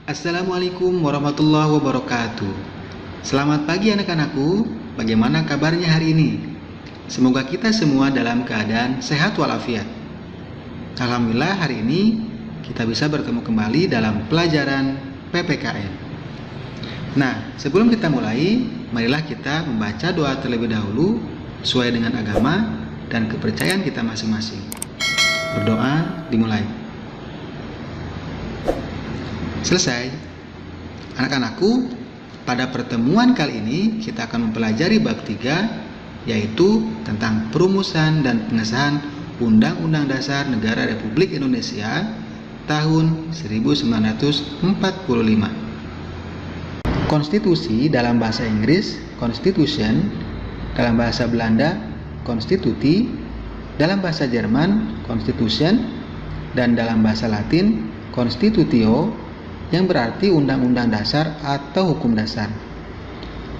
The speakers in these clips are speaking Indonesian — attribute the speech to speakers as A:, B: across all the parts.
A: Assalamualaikum warahmatullahi wabarakatuh. Selamat pagi anak-anakku, bagaimana kabarnya hari ini? Semoga kita semua dalam keadaan sehat walafiat. Alhamdulillah hari ini kita bisa bertemu kembali dalam pelajaran PPKN. Nah, sebelum kita mulai, marilah kita membaca doa terlebih dahulu sesuai dengan agama dan kepercayaan kita masing-masing. Berdoa dimulai. Selesai. Anak-anakku, pada pertemuan kali ini kita akan mempelajari bab 3, yaitu tentang perumusan dan pengesahan Undang-Undang Dasar Negara Republik Indonesia tahun 1945. Konstitusi dalam bahasa Inggris Constitution, dalam bahasa Belanda Constitutie, dalam bahasa Jerman Constitution, dan dalam bahasa Latin Constitutio, yang berarti undang-undang dasar atau hukum dasar.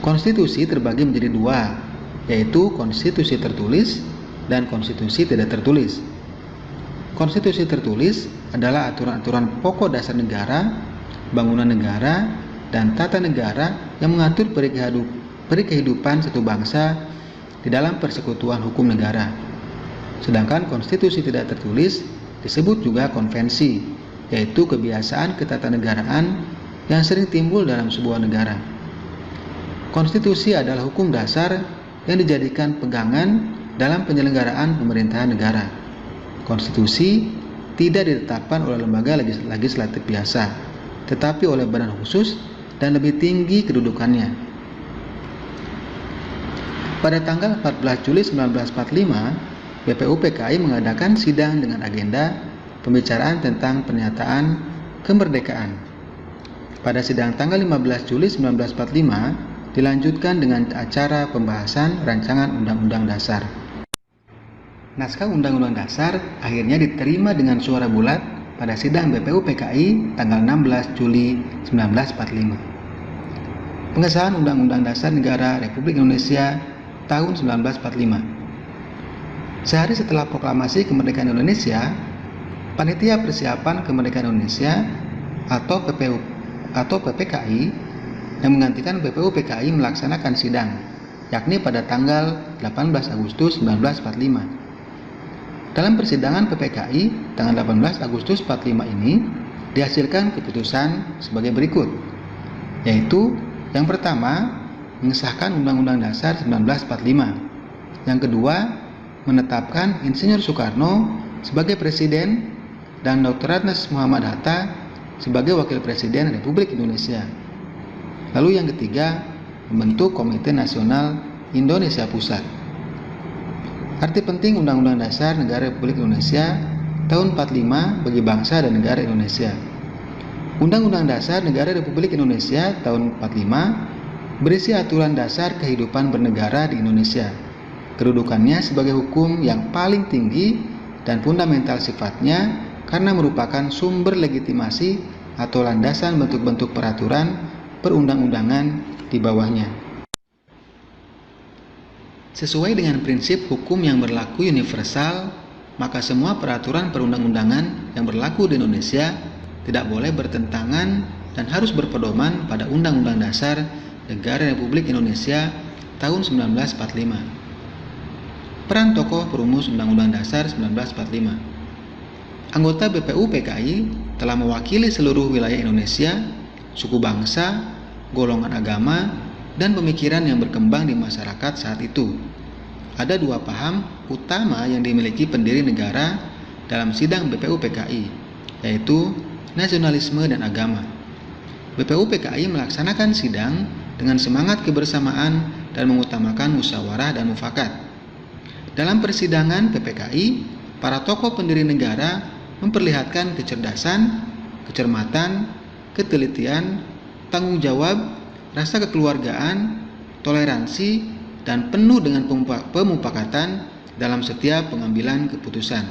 A: Konstitusi terbagi menjadi dua, yaitu konstitusi tertulis dan konstitusi tidak tertulis. Konstitusi tertulis adalah aturan-aturan pokok dasar negara, bangunan negara, dan tata negara yang mengatur perikehidupan satu bangsa di dalam persekutuan hukum negara. Sedangkan konstitusi tidak tertulis disebut juga konvensi, yaitu kebiasaan ketatanegaraan yang sering timbul dalam sebuah negara. Konstitusi adalah hukum dasar yang dijadikan pegangan dalam penyelenggaraan pemerintahan negara. Konstitusi tidak ditetapkan oleh lembaga legislatif biasa, tetapi oleh badan khusus dan lebih tinggi kedudukannya. Pada tanggal 14 Juli 1945, BPUPKI mengadakan sidang dengan agenda pembicaraan tentang pernyataan kemerdekaan. Pada sidang tanggal 15 Juli 1945 dilanjutkan dengan acara pembahasan rancangan Undang-Undang Dasar. Naskah Undang-Undang Dasar akhirnya diterima dengan suara bulat pada sidang BPUPKI tanggal 16 Juli 1945. Pengesahan Undang-Undang Dasar Negara Republik Indonesia tahun 1945. Sehari setelah proklamasi kemerdekaan Indonesia, Panitia Persiapan Kemerdekaan Indonesia atau PPKI yang menggantikan BPUPKI melaksanakan sidang, yakni pada tanggal 18 Agustus 1945. Dalam persidangan PPKI tanggal 18 Agustus 45 ini dihasilkan keputusan sebagai berikut, yaitu yang pertama, mengesahkan Undang-Undang Dasar 1945. Yang kedua, menetapkan Insinyur Soekarno sebagai Presiden dan Dr. Ratna Muhammad Hatta sebagai Wakil Presiden Republik Indonesia. Lalu yang ketiga, membentuk Komite Nasional Indonesia Pusat. Arti penting Undang-Undang Dasar Negara Republik Indonesia tahun 45 bagi bangsa dan negara Indonesia. Undang-Undang Dasar Negara Republik Indonesia tahun 45 berisi aturan dasar kehidupan bernegara di Indonesia. Kedudukannya sebagai hukum yang paling tinggi dan fundamental sifatnya karena merupakan sumber legitimasi atau landasan bentuk-bentuk peraturan perundang-undangan di bawahnya. Sesuai dengan prinsip hukum yang berlaku universal, maka semua peraturan perundang-undangan yang berlaku di Indonesia tidak boleh bertentangan dan harus berpedoman pada Undang-Undang Dasar Negara Republik Indonesia tahun 1945. Peran tokoh perumus Undang-Undang Dasar 1945. Anggota BPUPKI telah mewakili seluruh wilayah Indonesia, suku bangsa, golongan agama, dan pemikiran yang berkembang di masyarakat saat itu. Ada dua paham utama yang dimiliki pendiri negara dalam sidang BPUPKI, yaitu nasionalisme dan agama. BPUPKI melaksanakan sidang dengan semangat kebersamaan dan mengutamakan musyawarah dan mufakat. Dalam persidangan PPKI, para tokoh pendiri negara memperlihatkan kecerdasan, kecermatan, ketelitian, tanggung jawab, rasa kekeluargaan, toleransi, dan penuh dengan pemufakatan dalam setiap pengambilan keputusan.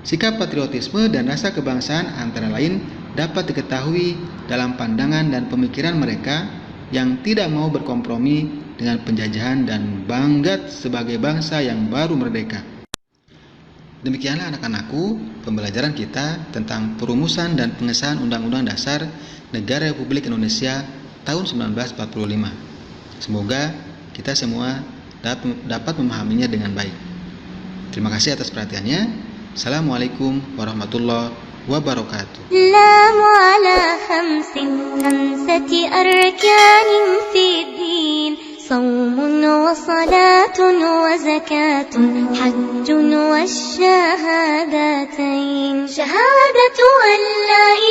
A: Sikap patriotisme dan rasa kebangsaan antara lain dapat diketahui dalam pandangan dan pemikiran mereka yang tidak mau berkompromi dengan penjajahan dan bangga sebagai bangsa yang baru merdeka. Demikianlah anak-anakku pembelajaran kita tentang perumusan dan pengesahan Undang-Undang Dasar Negara Republik Indonesia tahun 1945. Semoga kita semua dapat memahaminya dengan baik. Terima kasih atas perhatiannya. Assalamualaikum warahmatullahi wabarakatuh.
B: السلام على خمسة أركان في الدين صوم وصلاة وزكاة حج والشهادتين شهادة أن لا